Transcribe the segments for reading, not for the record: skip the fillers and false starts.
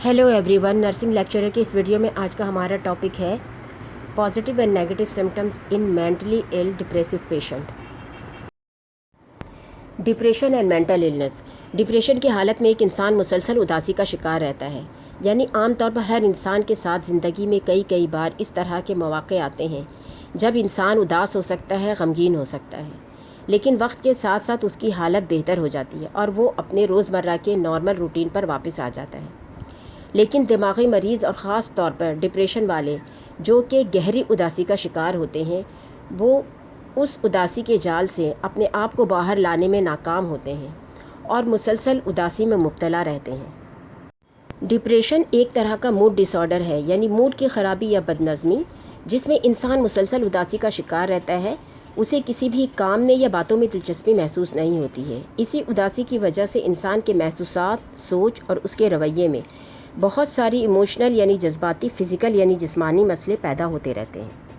Hello everyone, nursing lecturer के इस video में आज का हमारा टॉपिक है positive and negative symptoms in mentally ill depressive patient. Depression and mental illness. Depression की हालत में एक इंसान मुसलसल उदासी का शिकार रहता है। यानी आमतौर पर हर इंसान के साथ ज़िंदगी में कई बार इस तरह के मौक़े आते हैं जब इंसान उदास हो सकता है, गमगीन हो सकता है, लेकिन वक्त के साथ साथ उसकी हालत बेहतर हो जाती है और वो अपने रोज़मर्रा के नॉर्मल रूटीन पर वापस आ जाता है। लेकिन दिमागी मरीज़ और ख़ास तौर पर डिप्रेशन वाले जो कि गहरी उदासी का शिकार होते हैं, वो उस उदासी के जाल से अपने आप को बाहर लाने में नाकाम होते हैं और मुसलसल उदासी में मुब्तला रहते हैं। डिप्रेशन एक तरह का मूड डिसऑर्डर है, यानी मूड की ख़राबी या बदनज़मी, जिसमें इंसान मुसलसल उदासी का शिकार रहता है। उसे किसी भी काम में या बातों में दिलचस्पी महसूस नहीं होती है। इसी उदासी की वजह से इंसान के महसूसात, सोच और उसके रवैये में बहुत सारी इमोशनल यानी जज्बाती, फ़िज़िकल यानी जिस्मानी मसले पैदा होते रहते हैं।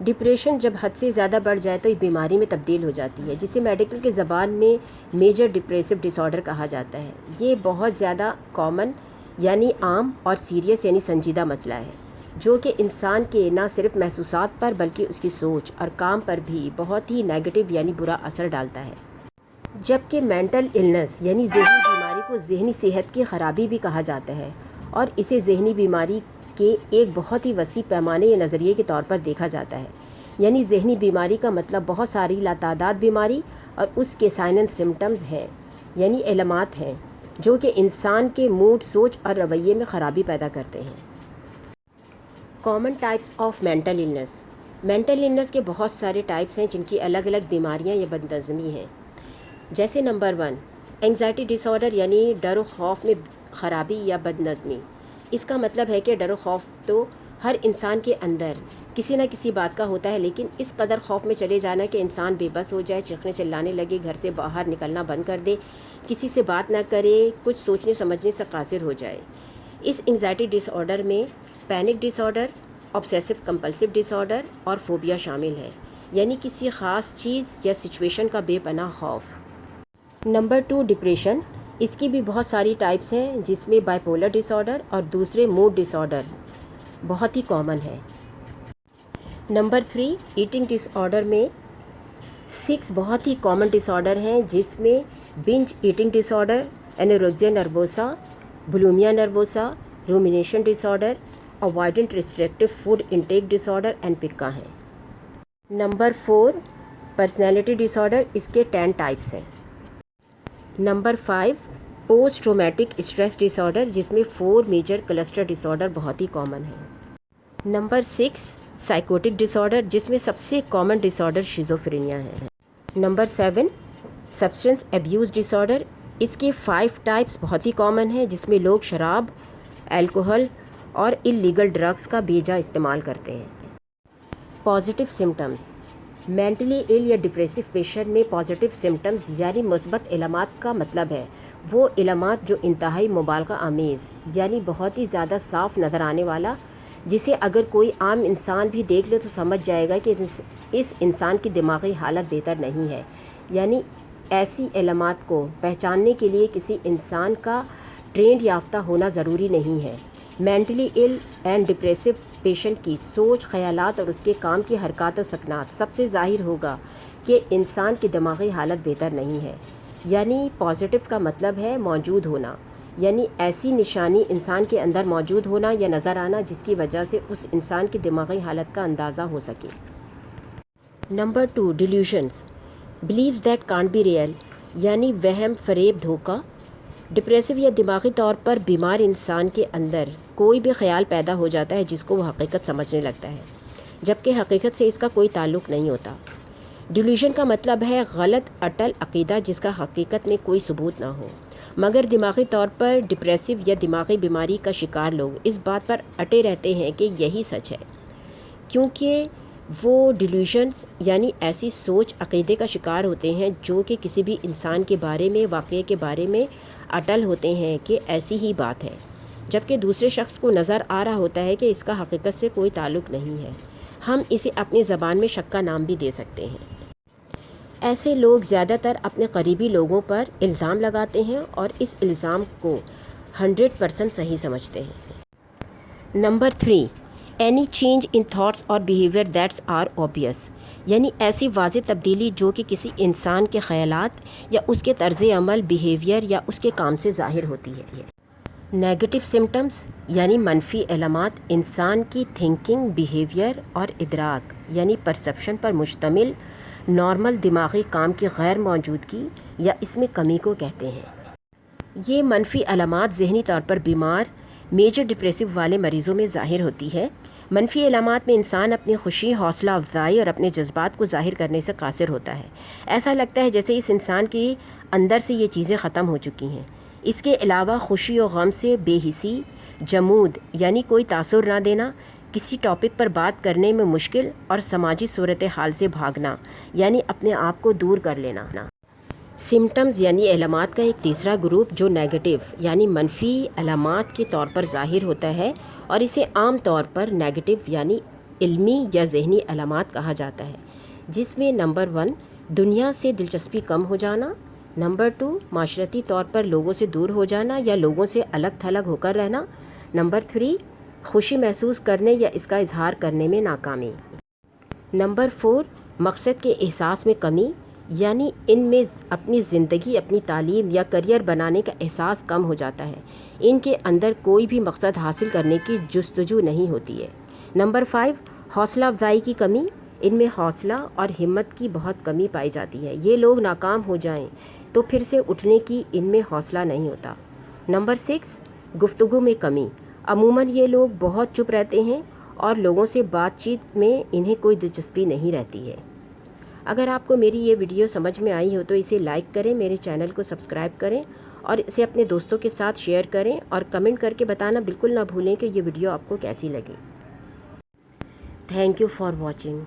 डिप्रेशन जब हद से ज़्यादा बढ़ जाए तो एक बीमारी में तब्दील हो जाती है, जिसे मेडिकल के ज़बान में मेजर डिप्रेसिव डिसऑर्डर कहा जाता है। ये बहुत ज़्यादा कॉमन यानी आम और सीरियस यानी संजीदा मसला है, जो कि इंसान के न सिर्फ महसूसात पर बल्कि उसकी सोच और काम पर भी बहुत ही नेगेटिव यानी बुरा असर डालता है। जबकि मेंटल इलनेस यानी ज़हनी बीमारी को ज़हनी सेहत की ख़राबी भी कहा जाता है और इसे ज़हनी बीमारी के एक बहुत ही वसी पैमाने या नज़रिए के तौर पर देखा जाता है। यानी ज़हनी बीमारी का मतलब बहुत सारी लातादाद बीमारी और उसके साइन एंड सिम्टम्स हैं, यानी इलामात हैं जो कि इंसान के मूड, सोच और रवैये में ख़राबी पैदा करते हैं। Common types of mental illness. Mental illness के बहुत सारे टाइप्स हैं जिनकी अलग अलग बीमारियां या बदनज़मी हैं। जैसे नंबर 1, एंग्जाइटी डिसऑर्डर यानी डर व खौफ में ख़राबी या बदनज़मी। इसका मतलब है कि डर व खौफ तो हर इंसान के अंदर किसी न किसी बात का होता है, लेकिन इस कदर खौफ में चले जाना कि इंसान बेबस हो जाए, चीखने चिल्लाने लगे, घर से बाहर निकलना बंद कर दे, किसी से बात ना करे, कुछ सोचने समझने से कासिर हो जाए। इस एंग्जाइटी डिसऑर्डर में panic disorder, obsessive compulsive disorder और फोबिया शामिल है, यानी किसी ख़ास चीज़ या सिचुएशन का बेपनाह खौफ। Number 2, depression. इसकी भी बहुत सारी टाइप्स हैं, जिसमें बाइपोलर डिसऑर्डर और दूसरे मूड डिसऑर्डर बहुत ही कॉमन है। नंबर 3, ईटिंग डिसऑर्डर में 6 बहुत ही कॉमन डिसऑर्डर हैं, जिसमें binge eating disorder, anorexia nervosa, bulimia nervosa, rumination disorder, avoidant restrictive food intake disorder and pica हैं। Number 4, personality disorder. इसके 10 टाइप्स हैं। Number 5, post traumatic stress disorder, जिसमें 4 मेजर क्लस्टर डिसऑर्डर बहुत ही कॉमन है। Number 6, psychotic disorder, जिसमें सबसे common disorder schizophrenia है। Number 7, substance abuse disorder. इसके 5 टाइप्स बहुत ही कॉमन हैं, जिसमें लोग शराब, अल्कोहल और इल्लीगल ड्रग्स का बेजा इस्तेमाल करते हैं। Positive symptoms. मेंटली इल या डिप्रेसिव पेशेंट में पॉजिटिव सिम्टम्स यानी मुस्बत इलामात का मतलब है वो इलामात जो इंतहाई मुबालगा आमेज़ यानी बहुत ही ज़्यादा साफ़ नज़र आने वाला, जिसे अगर कोई आम इंसान भी देख ले तो समझ जाएगा कि इस इंसान की दिमागी हालत बेहतर नहीं है। यानी ऐसी इलामात को पहचानने के लिए किसी इंसान का ट्रेंड याफ्ता होना ज़रूरी नहीं है। Mentally ill and depressive patient की सोच, ख़यालात और उसके काम की हरकत और सकनात सबसे ज़ाहिर होगा कि इंसान की दिमागी हालत बेहतर नहीं है। यानी पॉजिटिव का मतलब है मौजूद होना, यानी ऐसी निशानी इंसान के अंदर मौजूद होना या नज़र आना जिसकी वजह से उस इंसान की दिमागी हालत का अंदाज़ा हो सके। Number 2, delusions, beliefs that can't be real, यानी वहम, फ़रेब, धोखा। डिप्रेसिव या दिमागी तौर पर बीमार इंसान के अंदर कोई भी ख्याल पैदा हो जाता है जिसको वो हकीकत समझने लगता है, जबकि हकीकत से इसका कोई ताल्लुक़ नहीं होता। डिल्यूशन का मतलब है गलत अटल अक़ीदा जिसका हकीकत में कोई सबूत ना हो। मगर दिमागी तौर पर डिप्रेसिव या दिमागी बीमारी का शिकार लोग इस बात पर अटे रहते हैं कि यही सच है, क्योंकि वो डिल्यूशंस यानी ऐसी सोच अक़ीदे का शिकार होते हैं जो कि किसी भी इंसान के बारे में, वाक़े के बारे में अटल होते हैं कि ऐसी ही बात है, जबकि दूसरे शख्स को नज़र आ रहा होता है कि इसका हकीकत से कोई ताल्लुक़ नहीं है। हम इसे अपनी ज़बान में शक का नाम भी दे सकते हैं। ऐसे लोग ज़्यादातर अपने करीबी लोगों पर इल्ज़ाम लगाते हैं और इस इल्ज़ाम को 100% صحیح سمجھتے ہیں۔ Number 3، any change in thoughts اور بیہیویئر دیٹس آر اوبیس، یعنی ایسی واضح تبدیلی جو کہ کسی انسان کے خیالات یا اس کے طرز عمل، بیہیویئر یا اس کے کام سے ظاہر ہوتی ہے۔ نیگیٹو سمٹمز یعنی منفی علامات انسان کی تھنکنگ، بیہیویئر اور ادراک یعنی پرسیپشن پر مشتمل نارمل دماغی کام کی غیر موجودگی یا اس میں کمی کو کہتے ہیں۔ یہ منفی علامات ذہنی طور پر بیمار میجر ڈپریسو والے مریضوں میں ظاہر ہوتی ہے۔ منفی علامات میں انسان اپنی خوشی، حوصلہ افزائی اور اپنے جذبات کو ظاہر کرنے سے قاصر ہوتا ہے۔ ایسا لگتا ہے جیسے اس انسان کی اندر سے یہ چیزیں ختم ہو چکی ہیں۔ اس کے علاوہ خوشی و غم سے بے حسی، جمود یعنی کوئی تاثر نہ دینا، کسی ٹاپک پر بات کرنے میں مشکل اور سماجی صورتحال سے بھاگنا یعنی اپنے آپ کو دور کر لینا۔ سمٹمز یعنی علامات کا ایک تیسرا گروپ جو نیگیٹو یعنی منفی علامات کے طور پر ظاہر ہوتا ہے اور اسے عام طور پر نیگیٹو یعنی علمی یا ذہنی علامات کہا جاتا ہے، جس میں نمبر 1 دنیا سے دلچسپی کم ہو جانا، نمبر 2 معاشرتی طور پر لوگوں سے دور ہو جانا یا لوگوں سے الگ تھلگ ہو کر رہنا، نمبر 3 خوشی محسوس کرنے یا اس کا اظہار کرنے میں ناکامی، نمبر 4 مقصد کے احساس میں کمی یعنی ان میں اپنی زندگی، اپنی تعلیم یا کریئر بنانے کا احساس کم ہو جاتا ہے، ان کے اندر کوئی بھی مقصد حاصل کرنے کی جستجو نہیں ہوتی ہے، نمبر 5 حوصلہ افزائی کی کمی، ان میں حوصلہ اور ہمت کی بہت کمی پائی جاتی ہے، یہ لوگ ناکام ہو جائیں تو پھر سے اٹھنے کی ان میں حوصلہ نہیں ہوتا، نمبر 6 گفتگو میں کمی، عموماً یہ لوگ بہت چپ رہتے ہیں اور لوگوں سے بات چیت میں انہیں کوئی دلچسپی نہیں رہتی ہے۔ اگر آپ کو میری یہ ویڈیو سمجھ میں آئی ہو تو اسے لائک کریں، میرے چینل کو سبسکرائب کریں اور اسے اپنے دوستوں کے ساتھ شیئر کریں اور کمنٹ کر کے بتانا بالکل نہ بھولیں کہ یہ ویڈیو آپ کو کیسی لگی۔ Thank you for watching.